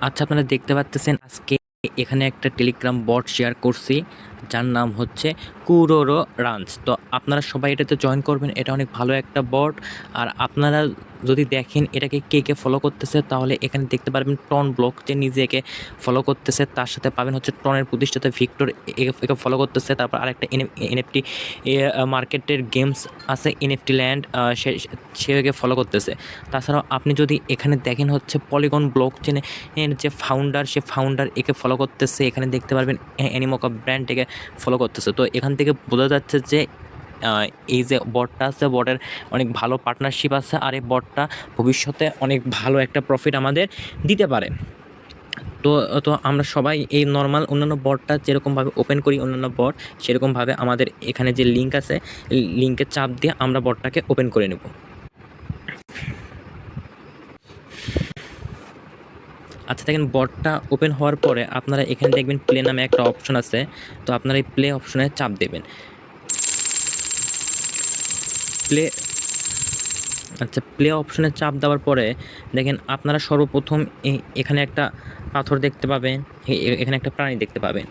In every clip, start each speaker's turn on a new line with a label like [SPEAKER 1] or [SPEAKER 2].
[SPEAKER 1] আচ্ছা, আপনারা দেখতে পাচ্তেছেন আজকে এখানে একটা টেলিগ্রাম বট শেয়ার করছি, যার নাম হচ্ছে কুরোরো রানস। তো আপনারা সবাই এটাতে জয়েন করবেন। এটা অনেক ভালো একটা বট। আর আপনারা যদি দেখেন এটাকে কে ফলো করতেছে, তাহলে এখানে দেখতে পারবেন টন ব্লক যে নিজেকে ফলো করতেছে, তার সাথে পাবেন হচ্ছে টনের প্রতিষ্ঠাতা ভিক্টর একে ফলো করতেছে। তারপর আরেকটা এনএফটি মার্কেটের গেমস আছে, এনএফটি ল্যান্ড, সেকে ফলো করতেছে। তাছাড়াও আপনি যদি এখানে দেখেন হচ্ছে পলিগন ব্লক চেনে যে ফাউন্ডার, সে ফাউন্ডার একে ফলো করতেছে। এখানে দেখতে পারবেন অ্যানিমোকা ব্র্যান্ড একে ফলো করতেছে। তো এখান থেকে বোঝা যাচ্ছে যে এই যে বটটা আছে, বটের অনেক ভালো পার্টনারশিপ আছে, আর এই বটটা ভবিষ্যতে অনেক ভালো একটা প্রফিট আমাদের দিতে পারে। তো তো আমরা সবাই এই নর্মাল অন্যান্য বটটা যেরকমভাবে ওপেন করি অন্যান্য বট, সেরকমভাবে আমাদের এখানে যে লিঙ্ক আছে, লিঙ্কে চাপ দিয়ে আমরা বটটাকে ওপেন করে নেব। আচ্ছা, দেখেন বটটা ওপেন হওয়ার পরে আপনারা এখানে দেখবেন প্লে নামে একটা অপশন আছে। তো আপনারা এই প্লে অপশনে চাপ দেবেন। প্লে অপশনে চাপ দেওয়ার পরে দেখেন আপনারা সর্বপ্রথম এখানে একটা পাথর দেখতে পাবেন, এখানে একটা প্রাণী দেখতে পাবেন।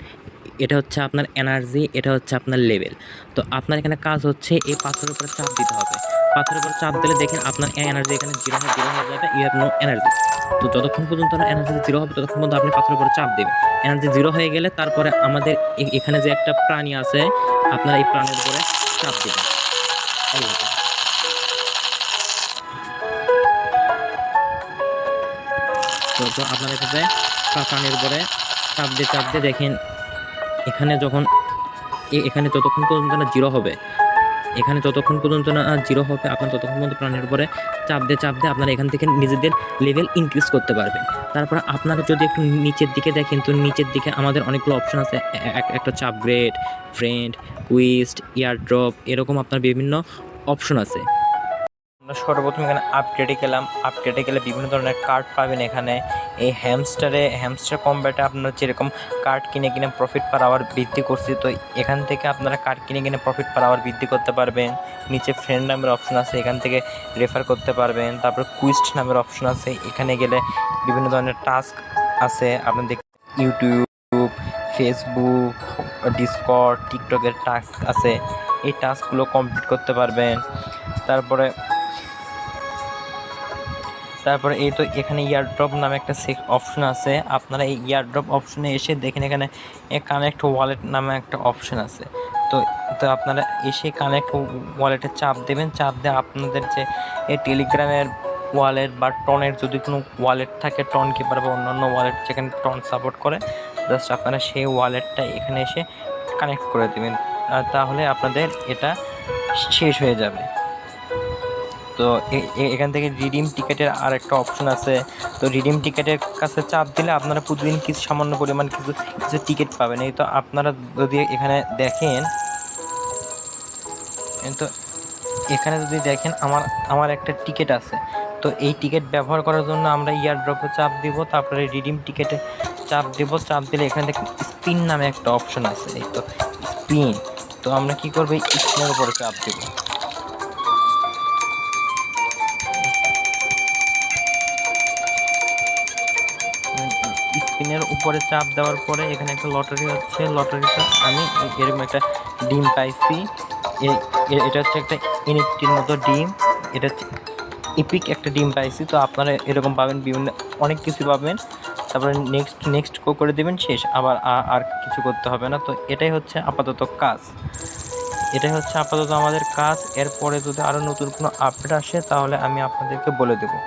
[SPEAKER 1] এটা হচ্ছে আপনার এনার্জি, এটা হচ্ছে আপনার লেভেল। তো আপনার এখানে কাজ হচ্ছে এই পাথরের উপরে চাপ দিতে হবে। পাথরের উপর চাপ দিলে দেখেন আপনার এনার্জি এখানে জিরো হয়ে যাবে, ইউ হ্যাভ নো এনার্জি। তো যতক্ষণ পর্যন্ত এনার্জি জিরো হবে ততক্ষণ পর্যন্ত আপনি পাথরের উপরে চাপ দেবেন। এনার্জি জিরো হয়ে গেলে তারপরে আমাদের এখানে যে একটা প্রাণী আছে, আপনারা এই প্রাণীর উপরে চাপ দেবেন। তো আপনারা এটাতে প্রাণীর উপরে চাপ দিয়ে দেখেন এখানে যখন এখানে যতক্ষণ পর্যন্ত না জিরো হবে, এখানে যতক্ষণ পর্যন্ত না জিরো হবে আপনার ততক্ষণ পর্যন্ত প্রাণের উপরে চাপ দিয়ে আপনারা এখান থেকে নিজেদের লেভেল ইনক্রিজ করতে পারবেন। তারপর আপনারা যদি একটু নিচের দিকে দেখেন, তো নিচের দিকে আমাদের অনেকগুলো অপশন আছে। একটা হচ্ছে আপগ্রেড, ফ্রেন্ড, কুইস্ট, ইয়ারড্রপ, এরকম আপনার বিভিন্ন অপশন আছে। আমরা সর্বপ্রথম এখানে আপগ্রেডে গেলাম। আপগ্রেডে গেলে বিভিন্ন ধরনের কার্ড পাবেন এখানে। এই হ্যামস্টার কম্ব্যাটে আপনারা যেরকম কার্ড কিনে প্রফিট পার আওয়ার বৃদ্ধি করছি, তো এখান থেকে আপনারা কার্ড কিনে প্রফিট পার আওয়ার বৃদ্ধি করতে পারবেন। নিচে ফ্রেন্ড নামের অপশন আছে, এখান থেকে রেফার করতে পারবেন। তারপর কুইস্ট নামের অপশন আছে, এখানে গেলে বিভিন্ন ধরনের টাস্ক আছে। আপনাদের ইউটিউব, ফেসবুক, ডিসকর্ড, টিকটকের টাস্ক আছে, এই টাস্কগুলো কমপ্লিট করতে পারবেন। তারপরে এই তো এখানে ইয়ারড্রপ নামে একটা অপশন আছে। আপনারা এই ইয়ারড্রপ অপশনে এসে দেখেন এখানে কানেক্ট ওয়ালেট নামে একটা অপশন আছে। তো তো আপনারা এসে কানেক্ট ওয়ালেটে চাপ দেবেন। চাপ দিয়ে আপনাদের যে এই টেলিগ্রামের ওয়ালেট বা টনের যদি কোনো ওয়ালেট থাকে, টন কিপার বা অন্যান্য ওয়ালেট যেখানে টন সাপোর্ট করে, জাস্ট আপনারা সেই ওয়ালেটটা এখানে এসে কানেক্ট করে দেবেন। তাহলে আপনাদের এটা শেষ হয়ে যাবে। তো এখান থেকে রিডিম টিকেটের আর একটা অপশন আছে। তো রিডিম টিকেটের কাছে চাপ দিলে আপনারা প্রতিদিন কিছু সামান্য পরিমাণ কিছু টিকিট পাবেন। এই তো আপনারা যদি এখানে দেখেন, তো এখানে যদি দেখেন আমার একটা টিকিট আছে। তো এই টিকিট ব্যবহার করার জন্য আমরা ইয়ারড্রপে চাপ দিব, তারপরে রিডিম টিকেটে চাপ দেব। চাপ দিলে এখানে দেখেন স্পিন নামে একটা অপশন আছে। এই তো স্পিন। তো আমরা কি করবো, স্পিনের উপরে চাপ দেব। স্পিনের উপরে চাপ দেওয়ার পরে এখানে একটা লটারি হচ্ছে। লটারিটা আমি এরকম একটা ডিম পাইছি। এটা হচ্ছে একটা এনএফটির মতো ডিম। এটা হচ্ছে এপিক একটা ডিম পাইছি। তো আপনারা এরকম পাবেন, বিভিন্ন অনেক কিছু পাবেন। তারপরে নেক্সট করে দেবেন, শেষ। আবার আর কিছু করতে হবে না। তো এটাই হচ্ছে আপাতত আমাদের কাজ। এরপরে যদি আরও নতুন কোনো আপডেট আসে তাহলে আমি আপনাদেরকে বলে দেবো।